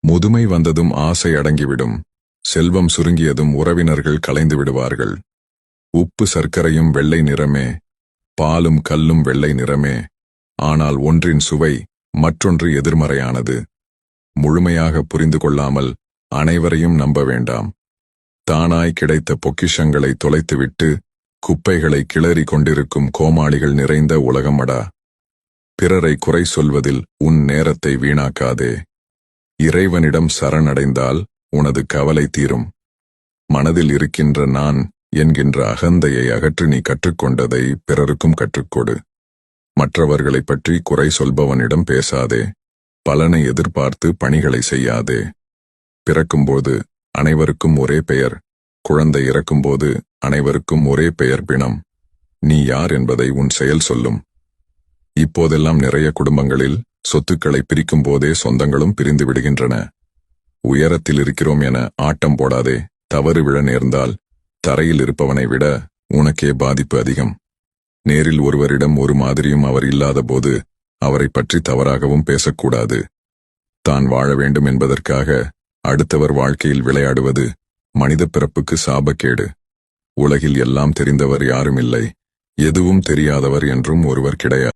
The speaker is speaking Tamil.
முதுமை வந்ததும் ஆசை அடங்கிவிடும். செல்வம் சுருங்கியதும் உறவினர்கள் கலைந்து விடுவார்கள். உப்பு சர்க்கரையும் வெள்ளை நிறமே, பாலும் கல்லும் வெள்ளை நிறமே. ஆனால் ஒன்றின் சுவை மற்றொன்று எதிர்மறையானது. முழுமையாக புரிந்து கொள்ளாமல் அனைவரையும் நம்ப வேண்டாம். தானாய் கிடைத்த பொக்கிஷங்களை தொலைத்துவிட்டு குப்பைகளை கிளறி கொண்டிருக்கும் கோமாளிகள் நிறைந்த உலகமடா. பிறரை குறை சொல்வதில் உன் நேரத்தை வீணாக்காதே. இறைவனிடம் சரணடைந்தால் உனது கவலை தீரும். மனதில் இருக்கின்ற நான் என்கின்ற அகந்தையை அகற்றி நீ கற்றுக்கொண்டதை பிறருக்கும் கற்றுக்கொடு. மற்றவர்களைப் பற்றி குறை சொல்பவனிடம் பேசாதே. பலனை எதிர்பார்த்து பணிகளை செய்யாதே. பிறக்கும்போது அனைவருக்கும் ஒரே பெயர், குழந்தை இறக்கும்போது அனைவருக்கும் ஒரே பெயர் பிணம். நீ யார் என்பதை உன் செயல் சொல்லும். இப்போதெல்லாம் நிறைய குடும்பங்களில் சொத்துக்களை பிரிக்கும் போதே சொந்தங்களும் பிரிந்து விடுகின்றன. உயரத்தில் இருக்கிறோம் என ஆட்டம் போடாதே. தவறு விழ நேர்ந்தால் தரையில் இருப்பவனை விட உனக்கே பாதிப்பு அதிகம். நேரில் ஒருவரிடம் ஒரு மாதிரியும் அவர் இல்லாத போது அவரை பற்றி தவறாகவும் பேசக்கூடாது. தான் வாழ வேண்டும் என்பதற்காக அடுத்தவர் வாழ்க்கையில் விளையாடுவது மனித பிறப்புக்கு சாபக்கேடு. உலகில் எல்லாம் தெரிந்தவர் யாரும் இல்லை, எதுவும் தெரியாதவர் என்றும் ஒருவர் கிடையாது.